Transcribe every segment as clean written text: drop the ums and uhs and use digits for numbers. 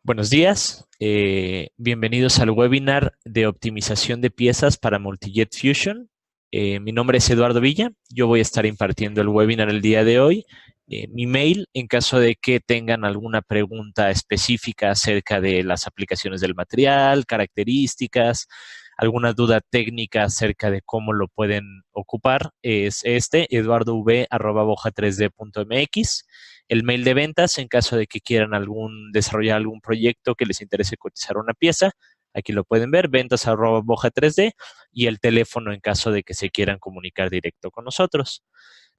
Buenos días, bienvenidos al webinar de optimización de piezas para Multijet Fusion. Mi nombre es Eduardo Villa, yo voy a estar impartiendo el webinar el día de hoy. Mi mail, en caso de que tengan alguna pregunta específica acerca de las aplicaciones del material, características, alguna duda técnica acerca de cómo lo pueden ocupar, es eduardov@boja3d.mx. El mail de ventas, en caso de que quieran desarrollar algún proyecto que les interese cotizar una pieza, aquí lo pueden ver, ventas@boja3d, y el teléfono en caso de que se quieran comunicar directo con nosotros.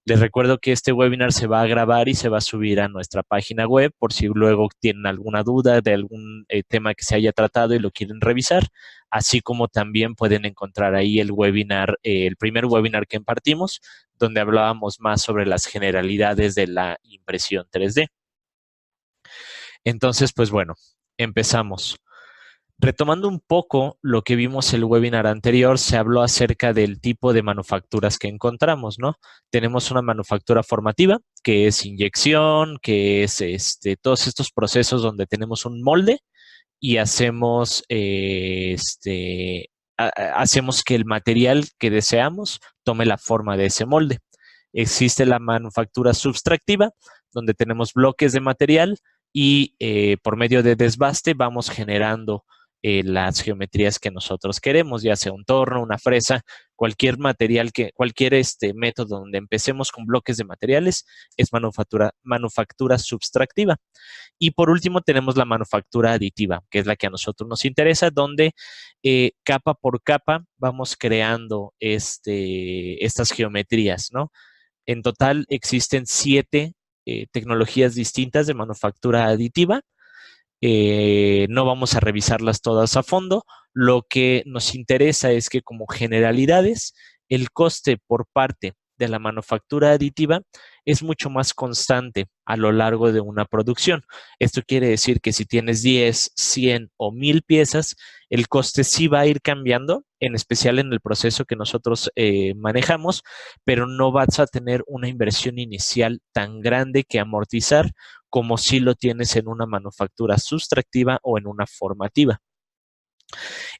Les recuerdo que este webinar se va a grabar y se va a subir a nuestra página web por si luego tienen alguna duda de algún tema que se haya tratado y lo quieren revisar, así como también pueden encontrar ahí el webinar, el primer webinar que impartimos, donde hablábamos más sobre las generalidades de la impresión 3D. Entonces, pues bueno, empezamos. Retomando un poco lo que vimos el webinar anterior, se habló acerca del tipo de manufacturas que encontramos, ¿no? Tenemos una manufactura formativa, que es inyección, que es todos estos procesos donde tenemos un molde y hacemos que el material que deseamos tome la forma de ese molde. Existe la manufactura subtractiva, donde tenemos bloques de material y por medio de desbaste vamos generando las geometrías que nosotros queremos, ya sea un torno, una fresa, cualquier material, cualquier método donde empecemos con bloques de materiales es manufactura subtractiva. Y por último tenemos la manufactura aditiva, que es la que a nosotros nos interesa, donde capa por capa vamos creando estas geometrías, ¿no? En total existen 7 tecnologías distintas de manufactura aditiva. No vamos a revisarlas todas a fondo. Lo que nos interesa es que como generalidades, el coste por parte de la manufactura aditiva es mucho más constante a lo largo de una producción. Esto quiere decir que si tienes 10, 100 o 1000 piezas, el coste sí va a ir cambiando, en especial en el proceso que nosotros manejamos, pero no vas a tener una inversión inicial tan grande que amortizar como si lo tienes en una manufactura sustractiva o en una formativa.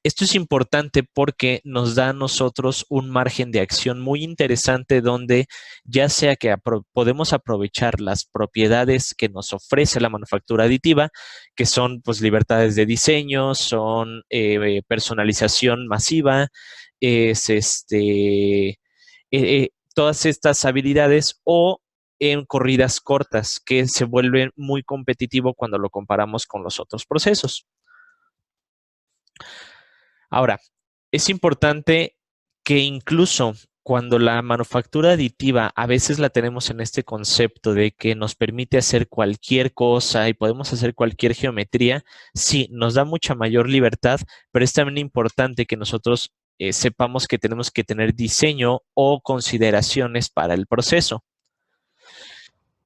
Esto es importante porque nos da a nosotros un margen de acción muy interesante donde ya sea que podemos aprovechar las propiedades que nos ofrece la manufactura aditiva, que son pues libertades de diseño, son personalización masiva, es todas estas habilidades, o en corridas cortas que se vuelven muy competitivo cuando lo comparamos con los otros procesos. Ahora, es importante que incluso cuando la manufactura aditiva a veces la tenemos en este concepto de que nos permite hacer cualquier cosa y podemos hacer cualquier geometría, sí, nos da mucha mayor libertad, pero es también importante que nosotros sepamos que tenemos que tener diseño o consideraciones para el proceso.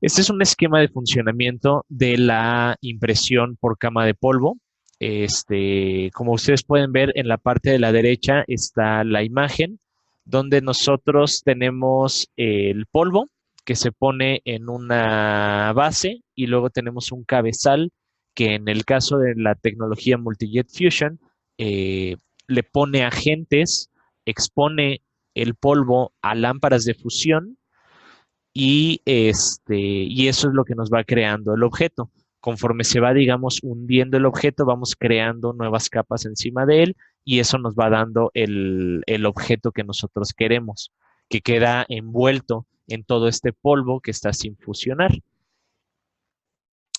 Este es un esquema de funcionamiento de la impresión por cama de polvo. Como ustedes pueden ver, en la parte de la derecha está la imagen, donde nosotros tenemos el polvo que se pone en una base y luego tenemos un cabezal que en el caso de la tecnología Multijet Fusion eh, le pone agentes, expone el polvo a lámparas de fusión y eso es lo que nos va creando el objeto. Conforme se va, digamos, hundiendo el objeto, vamos creando nuevas capas encima de él y eso nos va dando el objeto que nosotros queremos, que queda envuelto en todo este polvo que está sin fusionar.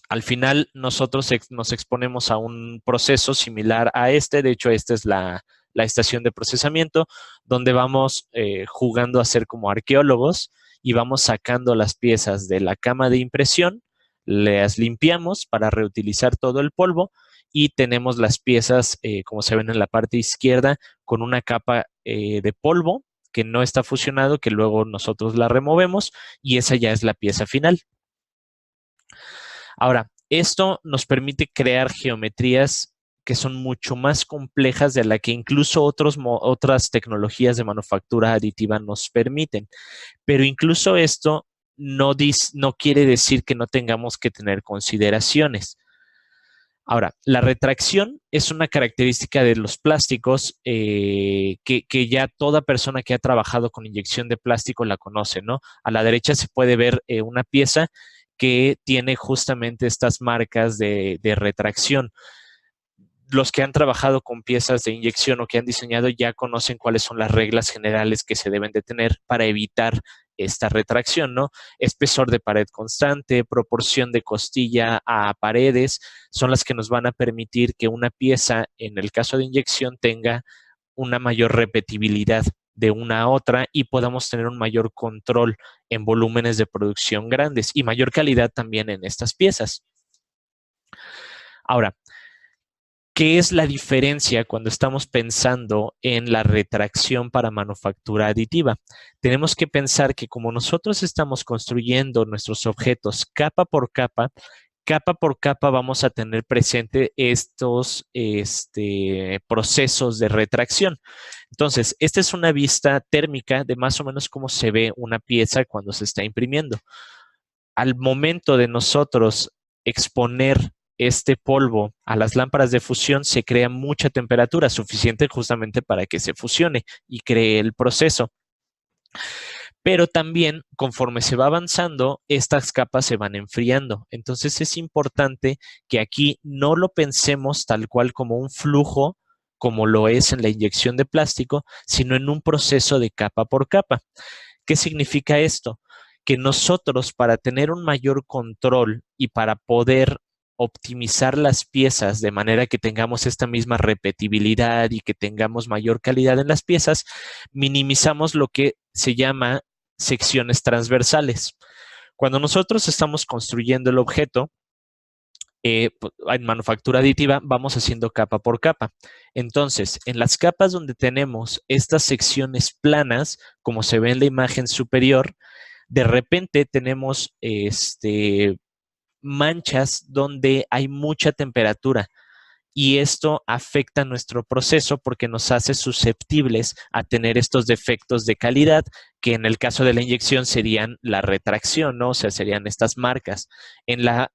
Al final, nosotros nos exponemos a un proceso similar a este. De hecho, esta es la estación de procesamiento, donde vamos jugando a ser como arqueólogos y vamos sacando las piezas de la cama de impresión, las limpiamos para reutilizar todo el polvo y tenemos las piezas, como se ven en la parte izquierda, con una capa de polvo que no está fusionado, que luego nosotros la removemos y esa ya es la pieza final. Ahora, esto nos permite crear geometrías que son mucho más complejas de la que incluso otras tecnologías de manufactura aditiva nos permiten. Pero incluso esto no quiere decir que no tengamos que tener consideraciones. Ahora, la retracción es una característica de los plásticos que ya toda persona que ha trabajado con inyección de plástico la conoce, ¿no? A la derecha se puede ver una pieza que tiene justamente estas marcas de retracción. Los que han trabajado con piezas de inyección o que han diseñado ya conocen cuáles son las reglas generales que se deben de tener para evitar esta retracción, ¿no? Espesor de pared constante, proporción de costilla a paredes, son las que nos van a permitir que una pieza, en el caso de inyección, tenga una mayor repetibilidad de una a otra y podamos tener un mayor control en volúmenes de producción grandes y mayor calidad también en estas piezas. Ahora, ¿qué es la diferencia cuando estamos pensando en la retracción para manufactura aditiva? Tenemos que pensar que como nosotros estamos construyendo nuestros objetos capa por capa vamos a tener presente estos procesos de retracción. Entonces, esta es una vista térmica de más o menos cómo se ve una pieza cuando se está imprimiendo. Al momento de nosotros exponer este polvo a las lámparas de fusión, se crea mucha temperatura suficiente justamente para que se fusione y cree el proceso. Pero también, conforme se va avanzando, estas capas se van enfriando. Entonces es importante que aquí no lo pensemos tal cual como un flujo, como lo es en la inyección de plástico, sino en un proceso de capa por capa. ¿Qué significa esto? Que nosotros, para tener un mayor control y para poder optimizar las piezas de manera que tengamos esta misma repetibilidad y que tengamos mayor calidad en las piezas, minimizamos lo que se llama secciones transversales. Cuando nosotros estamos construyendo el objeto, en manufactura aditiva vamos haciendo capa por capa. Entonces, en las capas donde tenemos estas secciones planas, como se ve en la imagen superior, de repente tenemos manchas donde hay mucha temperatura y esto afecta nuestro proceso porque nos hace susceptibles a tener estos defectos de calidad que en el caso de la inyección serían la retracción, ¿no? O sea, serían estas marcas. En la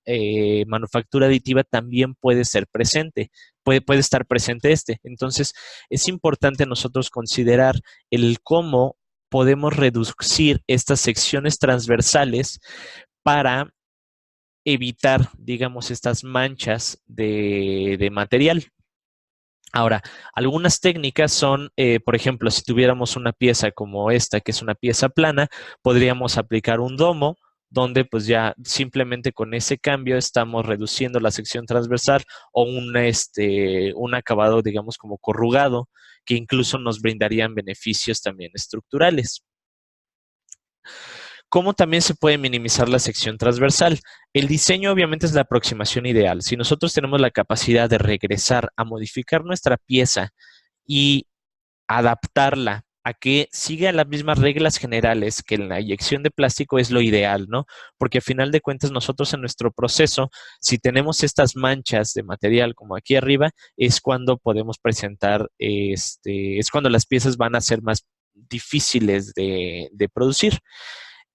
manufactura aditiva también puede ser presente, puede estar presente este. Entonces, es importante nosotros considerar el cómo podemos reducir estas secciones transversales para evitar, digamos, estas manchas de material. Ahora, algunas técnicas son, por ejemplo, si tuviéramos una pieza como esta, que es una pieza plana, podríamos aplicar un domo, donde pues ya simplemente con ese cambio estamos reduciendo la sección transversal o un acabado, digamos, como corrugado, que incluso nos brindarían beneficios también estructurales. ¿Cómo también se puede minimizar la sección transversal? El diseño obviamente es la aproximación ideal. Si nosotros tenemos la capacidad de regresar a modificar nuestra pieza y adaptarla a que siga las mismas reglas generales que en la inyección de plástico es lo ideal, ¿no? Porque a final de cuentas nosotros en nuestro proceso, si tenemos estas manchas de material como aquí arriba, es cuando podemos presentar, es cuando las piezas van a ser más difíciles de producir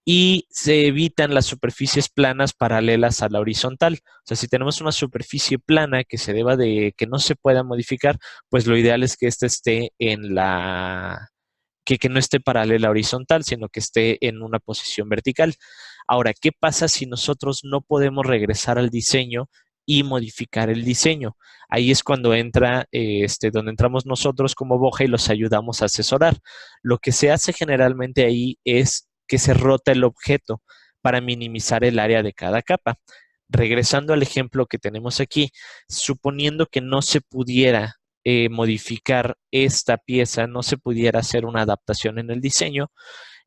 y se evitan las superficies planas paralelas a la horizontal. O sea, si tenemos una superficie plana que se deba de que no se pueda modificar, pues lo ideal es que ésta esté en que no esté paralela horizontal, sino que esté en una posición vertical. Ahora, ¿qué pasa si nosotros no podemos regresar al diseño y modificar el diseño? Ahí es cuando entra, donde entramos nosotros como Boja y los ayudamos a asesorar. Lo que se hace generalmente ahí es que se rota el objeto para minimizar el área de cada capa. Regresando al ejemplo que tenemos aquí, suponiendo que no se pudiera modificar esta pieza, no se pudiera hacer una adaptación en el diseño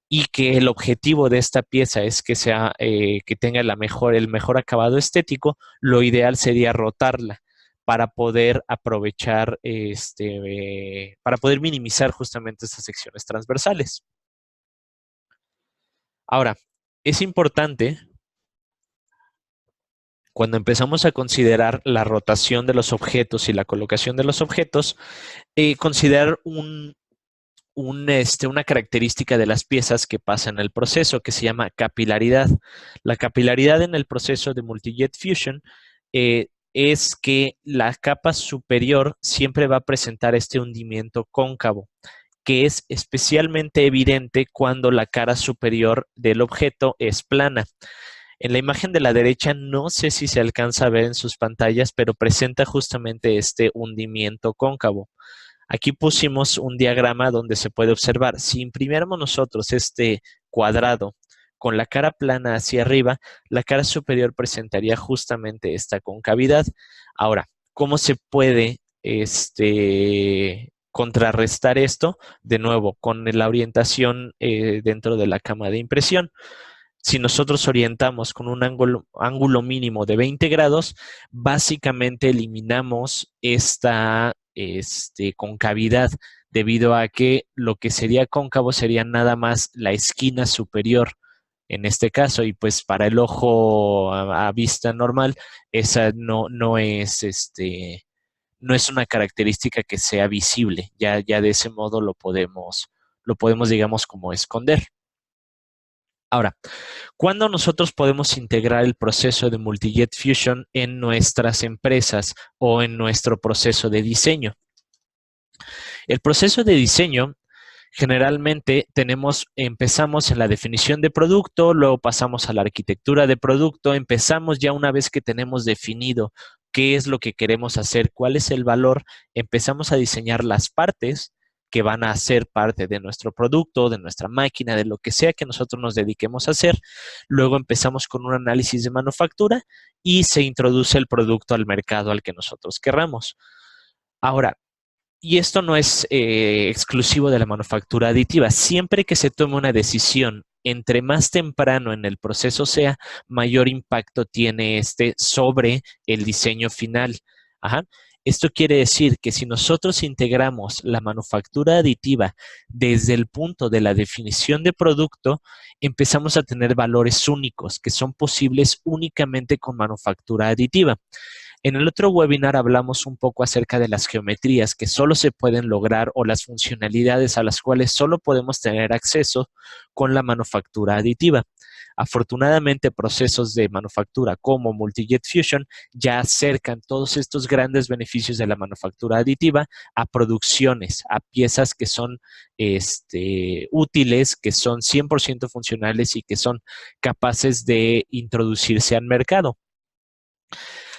y que el objetivo de esta pieza es que sea que tenga el mejor acabado estético, lo ideal sería rotarla para poder aprovechar, para poder minimizar justamente estas secciones transversales. Ahora, es importante cuando empezamos a considerar la rotación de los objetos y la colocación de los objetos, considerar una característica de las piezas que pasa en el proceso que se llama capilaridad. La capilaridad en el proceso de Multi-Jet Fusion es que la capa superior siempre va a presentar este hundimiento cóncavo, que es especialmente evidente cuando la cara superior del objeto es plana. En la imagen de la derecha no sé si se alcanza a ver en sus pantallas, pero presenta justamente este hundimiento cóncavo. Aquí pusimos un diagrama donde se puede observar, si imprimiéramos nosotros este cuadrado con la cara plana hacia arriba, la cara superior presentaría justamente esta concavidad. Ahora, ¿cómo se puede contrarrestar esto? De nuevo, con la orientación dentro de la cama de impresión. Si nosotros orientamos con un ángulo mínimo de 20 grados, básicamente eliminamos esta concavidad, debido a que lo que sería cóncavo sería nada más la esquina superior en este caso, y pues para el ojo a vista normal, esa no es una característica que sea visible. Ya de ese modo lo podemos, digamos, como esconder. Ahora, ¿cuándo nosotros podemos integrar el proceso de Multi-Jet Fusion en nuestras empresas o en nuestro proceso de diseño? El proceso de diseño, generalmente empezamos en la definición de producto, luego pasamos a la arquitectura de producto, empezamos ya una vez que tenemos definido qué es lo que queremos hacer, cuál es el valor, empezamos a diseñar las partes que van a ser parte de nuestro producto, de nuestra máquina, de lo que sea que nosotros nos dediquemos a hacer. Luego empezamos con un análisis de manufactura y se introduce el producto al mercado al que nosotros querramos. Ahora, y esto no es exclusivo de la manufactura aditiva. Siempre que se tome una decisión, entre más temprano en el proceso sea, mayor impacto tiene este sobre el diseño final. Ajá. Esto quiere decir que si nosotros integramos la manufactura aditiva desde el punto de la definición de producto, empezamos a tener valores únicos que son posibles únicamente con manufactura aditiva. En el otro webinar hablamos un poco acerca de las geometrías que solo se pueden lograr o las funcionalidades a las cuales solo podemos tener acceso con la manufactura aditiva. Afortunadamente, procesos de manufactura como Multi-Jet Fusion ya acercan todos estos grandes beneficios de la manufactura aditiva a producciones, a piezas que son útiles, que son 100% funcionales y que son capaces de introducirse al mercado.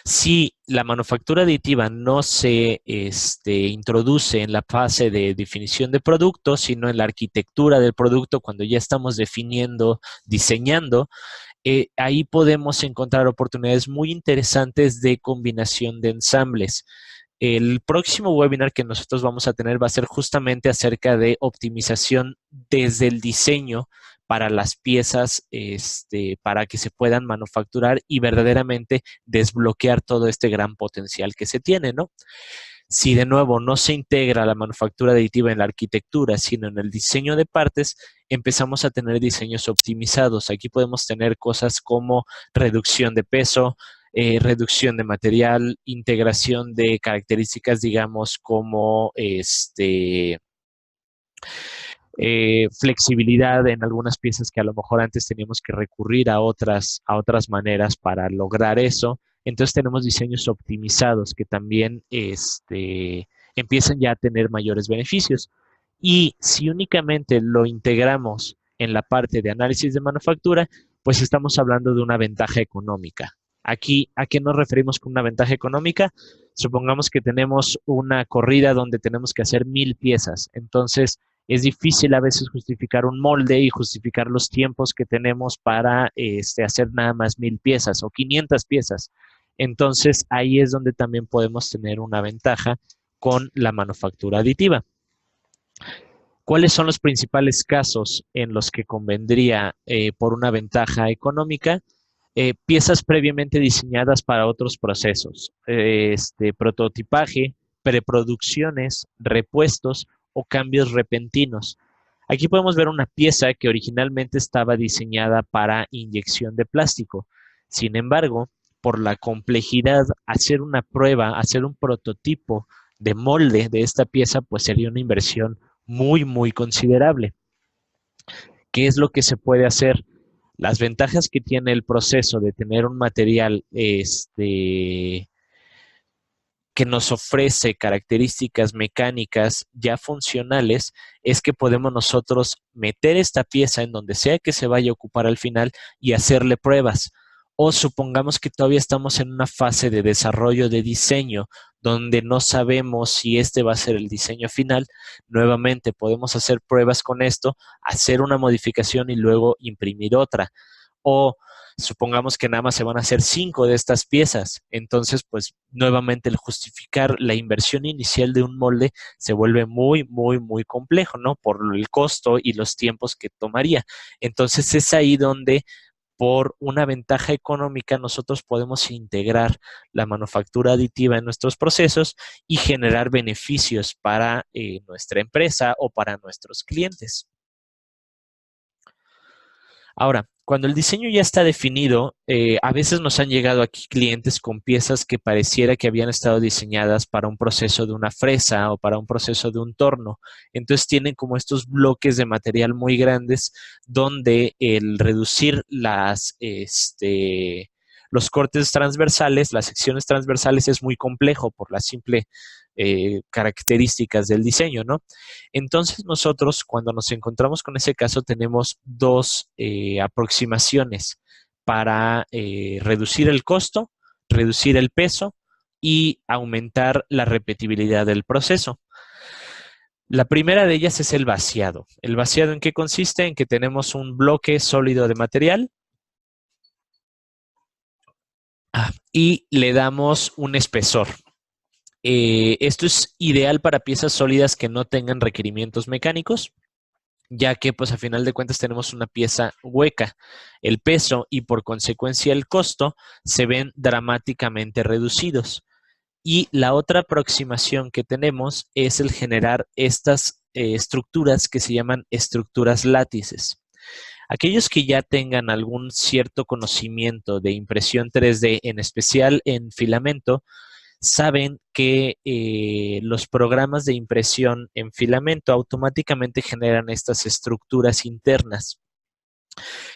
Si la manufactura aditiva no se introduce en la fase de definición de producto, sino en la arquitectura del producto, cuando ya estamos definiendo, diseñando, ahí podemos encontrar oportunidades muy interesantes de combinación de ensambles. El próximo webinar que nosotros vamos a tener va a ser justamente acerca de optimización desde el diseño para las piezas, para que se puedan manufacturar y verdaderamente desbloquear todo este gran potencial que se tiene, ¿no? Si de nuevo no se integra la manufactura aditiva en la arquitectura, sino en el diseño de partes, empezamos a tener diseños optimizados. Aquí podemos tener cosas como reducción de peso, reducción de material, integración de características, digamos, como flexibilidad en algunas piezas que a lo mejor antes teníamos que recurrir a otras maneras para lograr eso. Entonces tenemos diseños optimizados que también empiezan ya a tener mayores beneficios. Y si únicamente lo integramos en la parte de análisis de manufactura, pues estamos hablando de una ventaja económica. Aquí, ¿a qué nos referimos con una ventaja económica? Supongamos que tenemos una corrida donde tenemos que hacer 1000 piezas. Entonces, es difícil a veces justificar un molde y justificar los tiempos que tenemos para hacer nada más 1000 piezas o 500 piezas. Entonces, ahí es donde también podemos tener una ventaja con la manufactura aditiva. ¿Cuáles son los principales casos en los que convendría por una ventaja económica? Piezas previamente diseñadas para otros procesos, prototipaje, preproducciones, repuestos o cambios repentinos. Aquí podemos ver una pieza que originalmente estaba diseñada para inyección de plástico. Sin embargo, por la complejidad, hacer una prueba, hacer un prototipo de molde de esta pieza, pues sería una inversión muy, muy considerable. ¿Qué es lo que se puede hacer? Las ventajas que tiene el proceso de tener un material que nos ofrece características mecánicas ya funcionales es que podemos nosotros meter esta pieza en donde sea que se vaya a ocupar al final y hacerle pruebas. O supongamos que todavía estamos en una fase de desarrollo de diseño donde no sabemos si este va a ser el diseño final. Nuevamente podemos hacer pruebas con esto, hacer una modificación y luego imprimir otra. O supongamos que nada más se van a hacer 5 de estas piezas. Entonces, pues nuevamente el justificar la inversión inicial de un molde se vuelve muy complejo, ¿no? Por el costo y los tiempos que tomaría. Entonces es ahí donde por una ventaja económica nosotros podemos integrar la manufactura aditiva en nuestros procesos y generar beneficios para nuestra empresa o para nuestros clientes. Ahora, cuando el diseño ya está definido, a veces nos han llegado aquí clientes con piezas que pareciera que habían estado diseñadas para un proceso de una fresa o para un proceso de un torno. Entonces tienen como estos bloques de material muy grandes donde el reducir los cortes transversales, las secciones transversales es muy complejo por la simple características del diseño, ¿no? Entonces nosotros cuando nos encontramos con ese caso tenemos dos aproximaciones para reducir el costo, reducir el peso y aumentar la repetibilidad del proceso. La primera de ellas es el vaciado. ¿El vaciado en qué consiste? En que tenemos un bloque sólido de material y le damos un espesor. Esto es ideal para piezas sólidas que no tengan requerimientos mecánicos, ya que pues a final de cuentas tenemos una pieza hueca. El peso y por consecuencia el costo se ven dramáticamente reducidos. Y la otra aproximación que tenemos es el generar estas estructuras que se llaman estructuras látices. Aquellos que ya tengan algún cierto conocimiento de impresión 3D, en especial en filamento, saben que los programas de impresión en filamento automáticamente generan estas estructuras internas,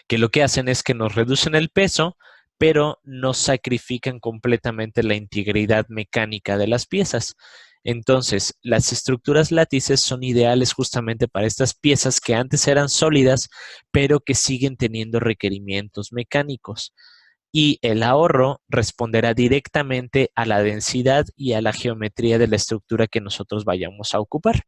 que lo que hacen es que nos reducen el peso, pero no sacrifican completamente la integridad mecánica de las piezas. Entonces, las estructuras látices son ideales justamente para estas piezas que antes eran sólidas, pero que siguen teniendo requerimientos mecánicos, y el ahorro responderá directamente a la densidad y a la geometría de la estructura que nosotros vayamos a ocupar.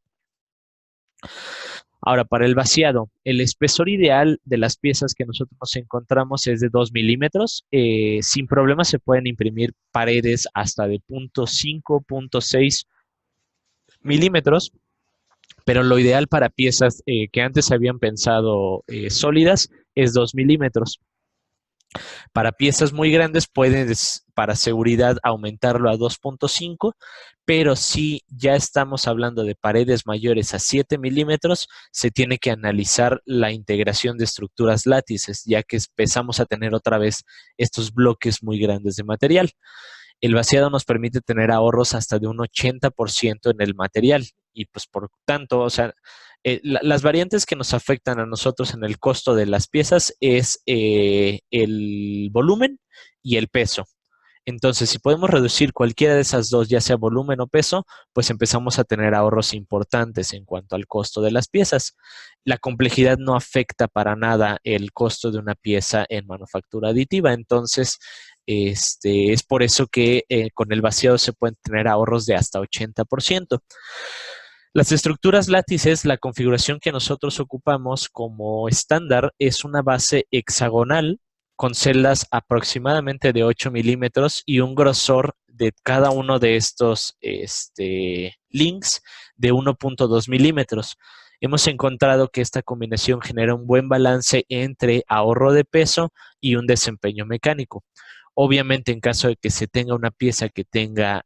Ahora, para el vaciado, el espesor ideal de las piezas que nosotros nos encontramos es de 2 milímetros. Sin problema se pueden imprimir paredes hasta de 0.5, 0.6 milímetros, pero lo ideal para piezas que antes se habían pensado sólidas es 2 milímetros. Para piezas muy grandes puedes, para seguridad, aumentarlo a 2.5, pero si ya estamos hablando de paredes mayores a 7 milímetros, se tiene que analizar la integración de estructuras látices, ya que empezamos a tener otra vez estos bloques muy grandes de material. El vaciado nos permite tener ahorros hasta de un 80% en el material y pues por tanto, o sea, las variantes que nos afectan a nosotros en el costo de las piezas es el volumen y el peso. Entonces, si podemos reducir cualquiera de esas dos, ya sea volumen o peso, pues empezamos a tener ahorros importantes en cuanto al costo de las piezas. La complejidad no afecta para nada el costo de una pieza en manufactura aditiva. Entonces, es por eso que con el vaciado se pueden tener ahorros de hasta 80%. Las estructuras látices, la configuración que nosotros ocupamos como estándar es una base hexagonal con celdas aproximadamente de 8 milímetros y un grosor de cada uno de estos links de 1.2 milímetros. Hemos encontrado que esta combinación genera un buen balance entre ahorro de peso y un desempeño mecánico. Obviamente, en caso de que se tenga una pieza que tenga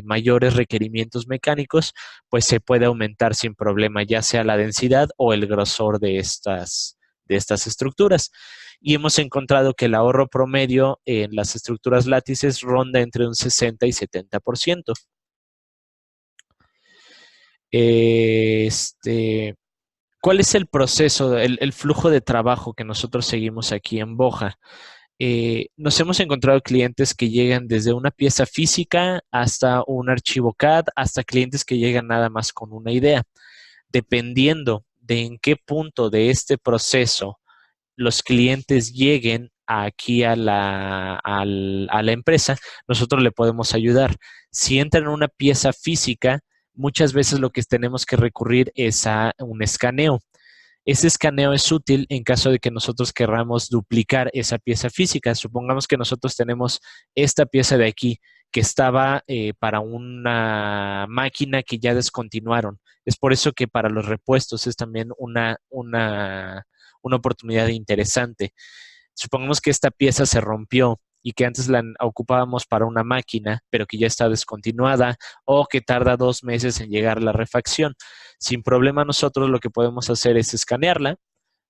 mayores requerimientos mecánicos, pues se puede aumentar sin problema, ya sea la densidad o el grosor de estas estructuras. Y hemos encontrado que el ahorro promedio en las estructuras látices ronda entre un 60 y 70%. ¿Cuál es el proceso, el flujo de trabajo que nosotros seguimos aquí en Boja? Nos hemos encontrado clientes que llegan desde una pieza física hasta un archivo CAD, hasta clientes que llegan nada más con una idea. Dependiendo de en qué punto de este proceso los clientes lleguen aquí a a la empresa, nosotros le podemos ayudar. Si entran en una pieza física, muchas veces lo que tenemos que recurrir es a un escaneo. Ese escaneo es útil en caso de que nosotros querramos duplicar esa pieza física. Supongamos que nosotros tenemos esta pieza de aquí que estaba para una máquina que ya descontinuaron. Es por eso que para los repuestos es también una oportunidad interesante. Supongamos que esta pieza se rompió y que antes la ocupábamos para una máquina, pero que ya está descontinuada o que tarda 2 meses en llegar la refacción. Sin problema, nosotros lo que podemos hacer es escanearla,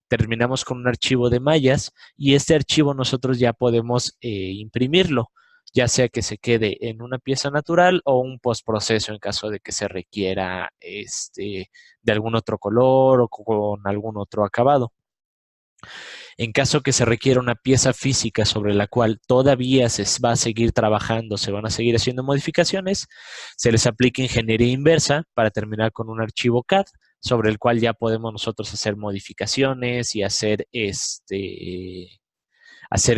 terminamos con un archivo de mallas y este archivo nosotros ya podemos imprimirlo, ya sea que se quede en una pieza natural o un postproceso en caso de que se requiera de algún otro color o con algún otro acabado. En caso que se requiera una pieza física sobre la cual todavía se va a seguir trabajando, se van a seguir haciendo modificaciones, se les aplica ingeniería inversa para terminar con un archivo CAD sobre el cual ya podemos nosotros hacer modificaciones y hacer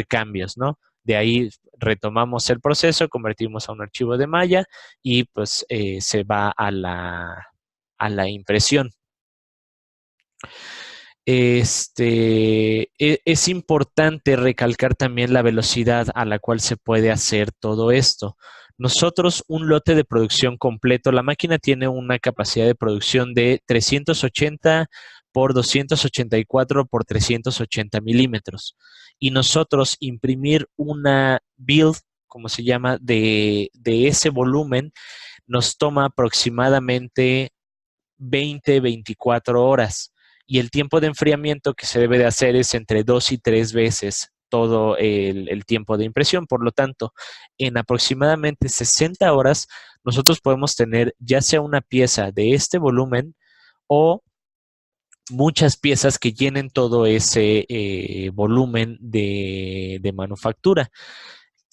cambios, ¿no? De ahí retomamos el proceso, convertimos a un archivo de malla y pues se va a la impresión. Es importante recalcar también la velocidad a la cual se puede hacer todo esto. Nosotros, un lote de producción completo, la máquina tiene una capacidad de producción de 380 por 284 por 380 milímetros. Y nosotros imprimir una build, como se llama, de ese volumen, nos toma aproximadamente 24 horas y el tiempo de enfriamiento que se debe de hacer es entre 2 y 3 veces todo el tiempo de impresión. Por lo tanto, en aproximadamente 60 horas, nosotros podemos tener ya sea una pieza de este volumen o muchas piezas que llenen todo ese volumen de manufactura.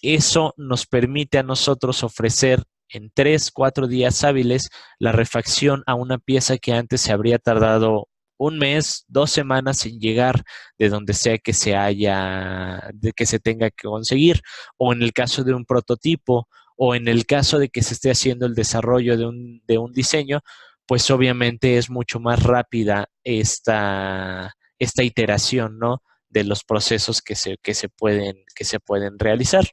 Eso nos permite a nosotros ofrecer en 3, 4 días hábiles la refacción a una pieza que antes se habría tardado un mes, 2 semanas en llegar de donde sea que que se tenga que conseguir, o en el caso de un prototipo, o en el caso de que se esté haciendo el desarrollo de un diseño, pues obviamente es mucho más rápida esta iteración, ¿no? De los procesos que se pueden realizar.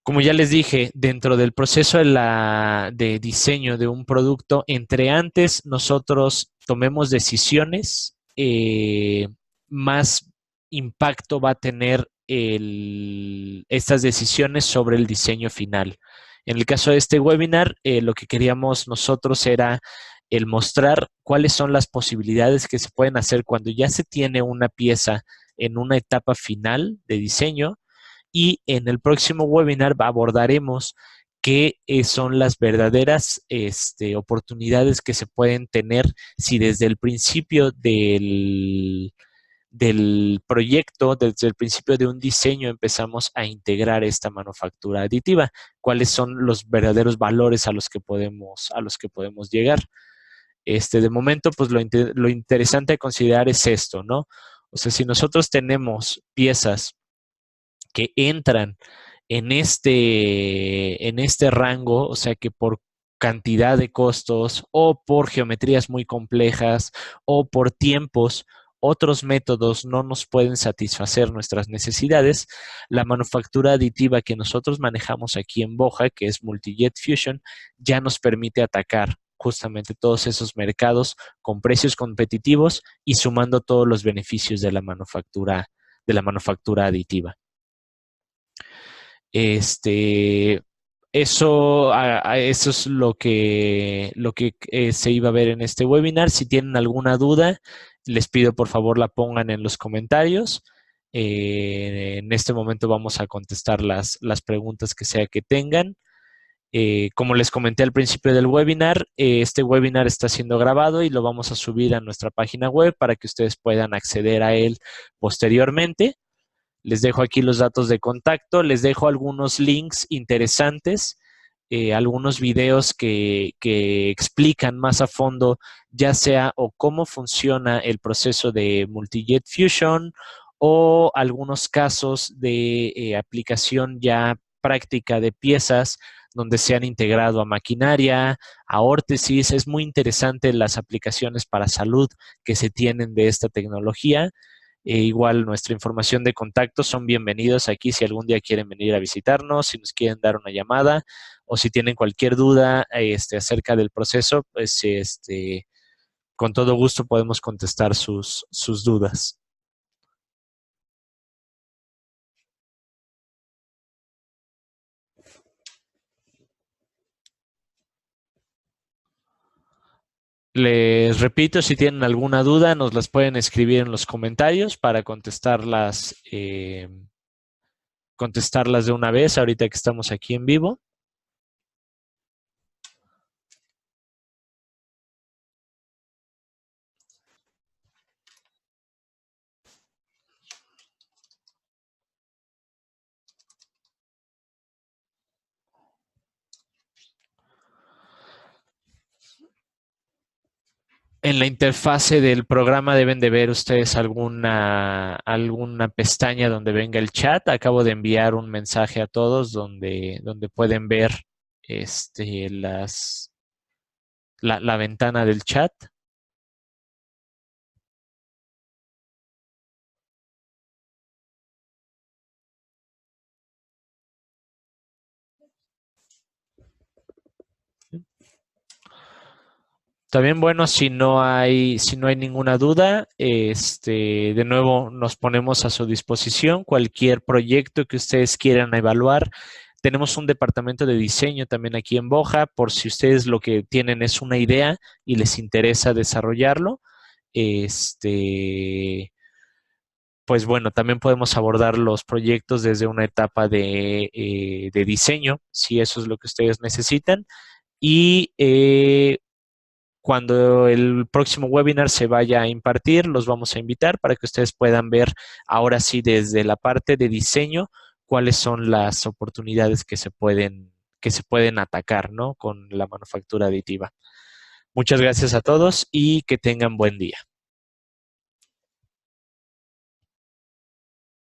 Como ya les dije, dentro del proceso de diseño de un producto, entre antes nosotros tomemos decisiones, más impacto va a tener estas decisiones sobre el diseño final. En el caso de este webinar, lo que queríamos nosotros era el mostrar cuáles son las posibilidades que se pueden hacer cuando ya se tiene una pieza en una etapa final de diseño, y en el próximo webinar abordaremos qué son las verdaderas oportunidades que se pueden tener si desde el principio del proyecto, desde el principio de un diseño empezamos a integrar esta manufactura aditiva, cuáles son los verdaderos valores a los que podemos llegar. De momento, pues lo interesante a considerar es esto, ¿no? O sea, si nosotros tenemos piezas que entran en este rango, o sea que por cantidad de costos o por geometrías muy complejas o por tiempos, otros métodos no nos pueden satisfacer nuestras necesidades, la manufactura aditiva que nosotros manejamos aquí en Boja, que es Multijet Fusion, ya nos permite atacar justamente todos esos mercados con precios competitivos y sumando todos los beneficios de la manufactura aditiva. Eso es lo que se iba a ver en este webinar. Si tienen alguna duda, les pido por favor la pongan en los comentarios. En este momento vamos a contestar las preguntas que sea que tengan. Como les comenté al principio del webinar, este webinar está siendo grabado y lo vamos a subir a nuestra página web para que ustedes puedan acceder a él posteriormente. Les dejo aquí los datos de contacto, les dejo algunos links interesantes, algunos videos que explican más a fondo, ya sea o cómo funciona el proceso de Multijet Fusion o algunos casos de aplicación ya práctica de piezas donde se han integrado a maquinaria, a órtesis. Es muy interesante las aplicaciones para salud que se tienen de esta tecnología. Igual nuestra información de contacto son bienvenidos aquí si algún día quieren venir a visitarnos, si nos quieren dar una llamada o si tienen cualquier duda acerca del proceso, pues con todo gusto podemos contestar sus dudas. Les repito, si tienen alguna duda, nos las pueden escribir en los comentarios para contestarlas de una vez ahorita que estamos aquí en vivo. En la interfase del programa deben de ver ustedes alguna pestaña donde venga el chat. Acabo de enviar un mensaje a todos donde pueden ver la ventana del chat. También, bueno, si no hay ninguna duda, de nuevo nos ponemos a su disposición. Cualquier proyecto que ustedes quieran evaluar. Tenemos un departamento de diseño también aquí en Boja, por si ustedes lo que tienen es una idea y les interesa desarrollarlo. Pues bueno, también podemos abordar los proyectos desde una etapa de diseño, si eso es lo que ustedes necesitan. Y cuando el próximo webinar se vaya a impartir, los vamos a invitar para que ustedes puedan ver ahora sí desde la parte de diseño cuáles son las oportunidades que se pueden atacar, ¿no? Con la manufactura aditiva. Muchas gracias a todos y que tengan buen día.